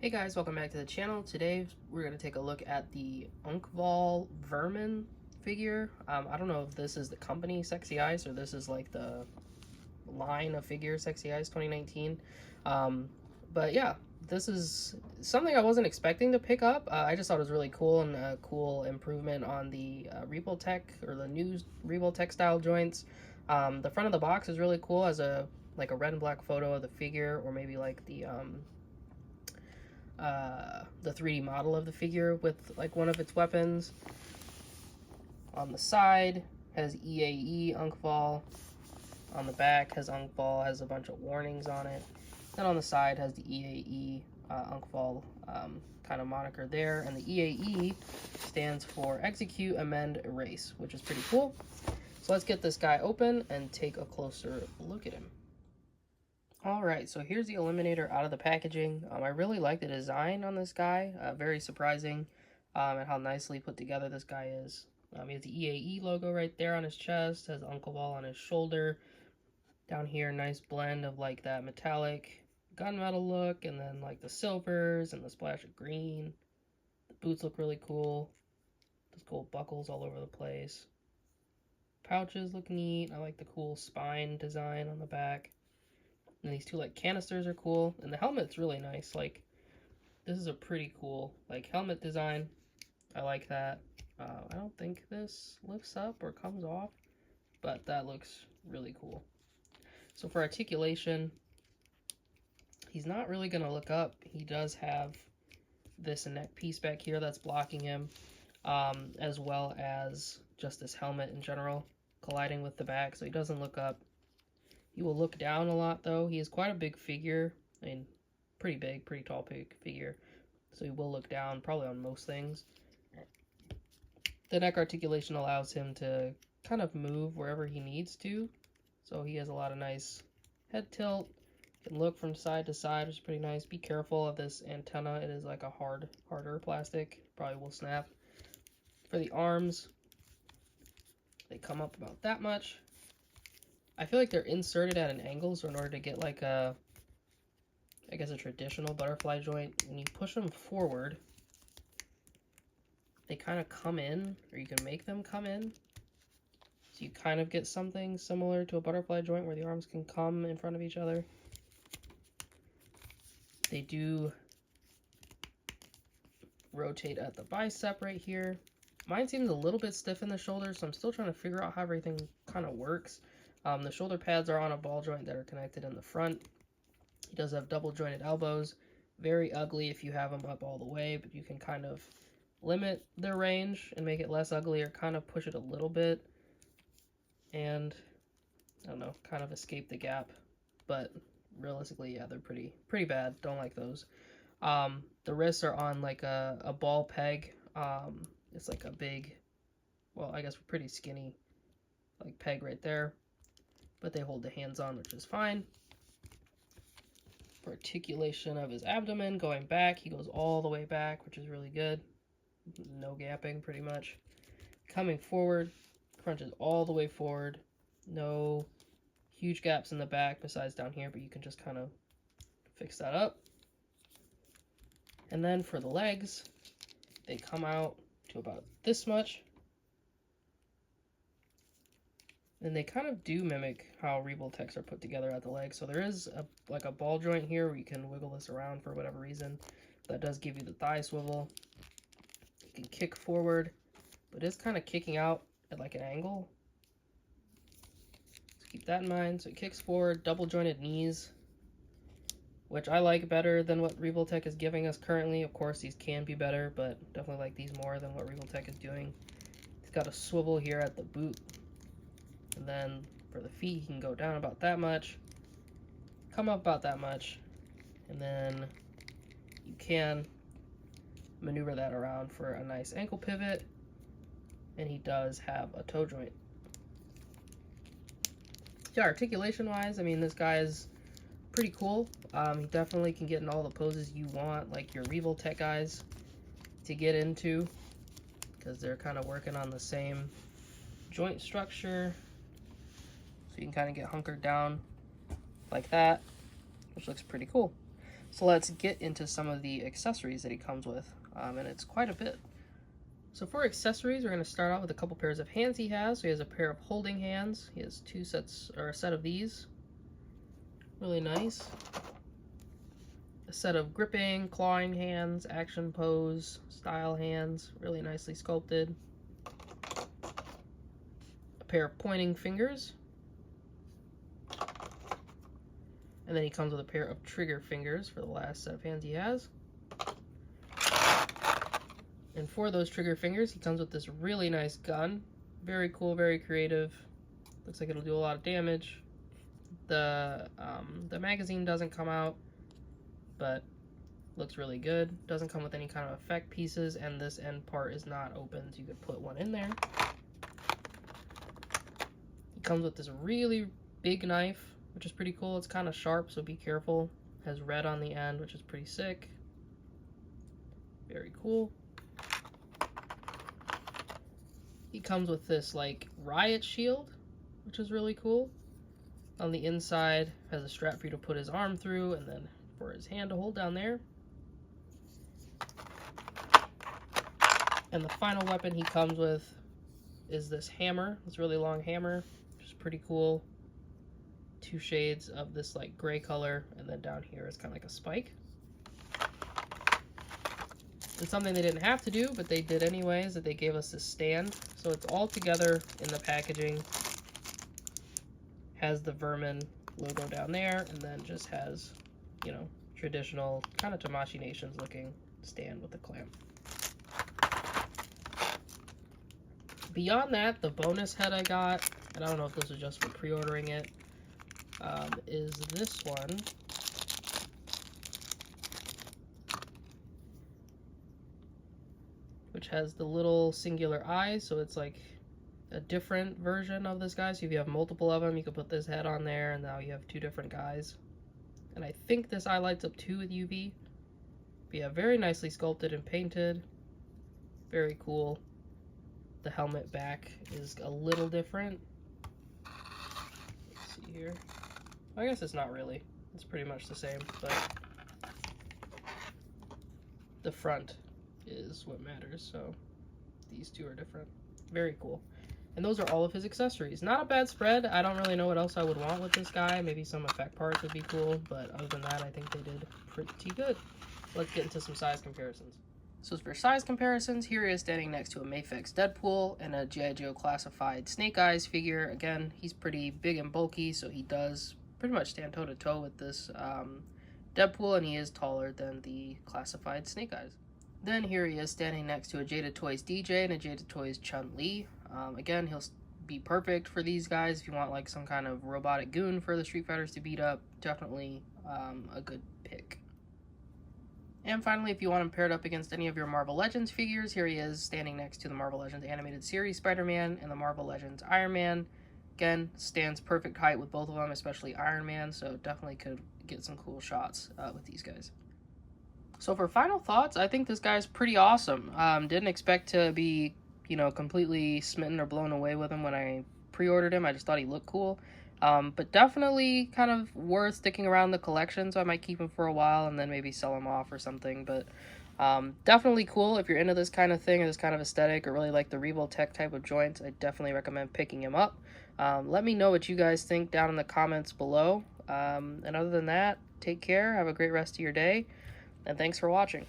Hey guys, welcome back to the channel. Today we're going to take a look at the Unkval VERMIN figure. I don't know if this is the company Sexy Eyes or this is like the line of figures Sexy Eyes 2019. But yeah, this is something I wasn't expecting to pick up. I just thought it was really cool and a cool improvement on the Revoltech or the new Revoltech style joints. The front of the box is really cool as a red and black photo of the figure, or maybe like the 3D model of the figure with like one of its weapons. On the side has EAE Unkval. On the back has Unkval, has a bunch of warnings on it. Then on the side has the EAE Unkval kind of moniker there, and the EAE stands for Execute, Amend, Erase, which is pretty cool. So let's get this guy open and take a closer look at him. Alright, so here's the Eliminator out of the packaging. I really like the design on this guy. Very surprising at how nicely put together this guy is. He has the EAE logo right there on his chest, has Unkval on his shoulder. Down here, nice blend of like that metallic gunmetal look, and then like the silvers and the splash of green. The boots look really cool. There's gold buckles all over the place. Pouches look neat. I like the cool spine design on the back. And these two like canisters are cool, and the helmet's really nice. Like, this is a pretty cool like helmet design. I like that. I don't think this lifts up or comes off, but that looks really cool. So for articulation, he's not really gonna look up. He does have this neck piece back here that's blocking him, as well as just this helmet in general colliding with the back, so he doesn't look up. He will look down a lot, though. He is quite a big figure. I mean, pretty big, pretty tall figure. So he will look down, probably on most things. The neck articulation allows him to kind of move wherever he needs to. So he has a lot of nice head tilt. Can look from side to side, which is pretty nice. Be careful of this antenna. It is like a harder plastic. Probably will snap. For the arms, they come up about that much. I feel like they're inserted at an angle, so in order to get like a, I guess a traditional butterfly joint, when you push them forward, they kind of come in, or you can make them come in. So you kind of get something similar to a butterfly joint where the arms can come in front of each other. They do rotate at the bicep right here. Mine seems a little bit stiff in the shoulder, so I'm still trying to figure out how everything kind of works. The shoulder pads are on a ball joint that are connected in the front. He does have double jointed elbows. Very ugly if you have them up all the way, but you can kind of limit their range and make it less ugly, or kind of push it a little bit and, I don't know, kind of escape the gap. But realistically, yeah, they're pretty bad. Don't like those. The wrists are on like a ball peg. It's like a big, well, I guess pretty skinny like peg right there, but they hold the hands on, which is fine. For articulation of his abdomen, going back, he goes all the way back, which is really good. No gapping, pretty much. Coming forward, crunches all the way forward. No huge gaps in the back besides down here, but you can just kind of fix that up. And then for the legs, they come out to about this much. And they kind of do mimic how Revoltechs are put together at the leg. So there is like a ball joint here where you can wiggle this around for whatever reason. That does give you the thigh swivel. You can kick forward, but it's kind of kicking out at like an angle. So keep that in mind. So it kicks forward, double jointed knees, which I like better than what Revoltech is giving us currently. Of course, these can be better, but definitely like these more than what Revoltech is doing. It's got a swivel here at the boot. And then for the feet, he can go down about that much, come up about that much, and then you can maneuver that around for a nice ankle pivot. And he does have a toe joint. Yeah, articulation wise, I mean, this guy is pretty cool. He definitely can get in all the poses you want, like your Revoltech guys, to get into, because they're kind of working on the same joint structure. So you can kind of get hunkered down like that, which looks pretty cool. So let's get into some of the accessories that he comes with, and it's quite a bit. So for accessories, we're going to start out with a couple pairs of hands he has. So he has a pair of holding hands. He has two sets, or a set of these. Really nice. A set of gripping, clawing hands, action pose, style hands. Really nicely sculpted. A pair of pointing fingers. And then he comes with a pair of trigger fingers for the last set of hands he has. And for those trigger fingers, he comes with this really nice gun. Very cool, very creative. Looks like it'll do a lot of damage. The magazine doesn't come out, but looks really good. Doesn't come with any kind of effect pieces, and this end part is not open, so you could put one in there. He comes with this really big knife, which is pretty cool. It's kind of sharp, so be careful. Has red on the end, which is pretty sick. Very cool. He comes with this like riot shield, which is really cool. On the inside has a strap for you to put his arm through, and then for his hand to hold down there. And the final weapon he comes with is this hammer, this really long hammer, which is pretty cool. Two shades of this like gray color, and then down here is kind of like a spike. And something they didn't have to do, but they did anyways, that they gave us this stand. So it's all together in the packaging. Has the Vermin logo down there, and then just has, you know, traditional kind of Tamashii Nations looking stand with a clamp. Beyond that, the bonus head I got, and I don't know if this was just for pre-ordering it, is this one. Which has the little singular eye, so it's like a different version of this guy. So if you have multiple of them, you can put this head on there, and now you have two different guys. And I think this eye lights up too with UV. But yeah, very nicely sculpted and painted. Very cool. The helmet back is a little different. Let's see here. I guess it's not really. It's pretty much the same, but the front is what matters, so these two are different. Very cool. And those are all of his accessories. Not a bad spread. I don't really know what else I would want with this guy. Maybe some effect parts would be cool, but other than that, I think they did pretty good. Let's get into some size comparisons. So for size comparisons, here he is standing next to a Mafex Deadpool and a G.I. Joe classified Snake Eyes figure. Again, he's pretty big and bulky, so he does pretty much stand toe-to-toe with this Deadpool, and he is taller than the classified Snake Eyes. Then here he is standing next to a Jada Toys DJ and a Jada Toys Chun-Li. Again, he'll be perfect for these guys if you want like some kind of robotic goon for the Street Fighters to beat up. Definitely a good pick. And finally, if you want him paired up against any of your Marvel Legends figures, here he is standing next to the Marvel Legends Animated Series Spider-Man and the Marvel Legends Iron Man. Again, stands perfect height with both of them, especially Iron Man, so definitely could get some cool shots with these guys. So for final thoughts, I think this guy's pretty awesome. Didn't expect to be, you know, completely smitten or blown away with him when I pre-ordered him. I just thought he looked cool. But definitely kind of worth sticking around the collection, so I might keep him for a while and then maybe sell him off or something. But definitely cool if you're into this kind of thing or this kind of aesthetic or really like the Revoltech type of joints. I definitely recommend picking him up. Let me know what you guys think down in the comments below. And other than that, take care, have a great rest of your day, and thanks for watching.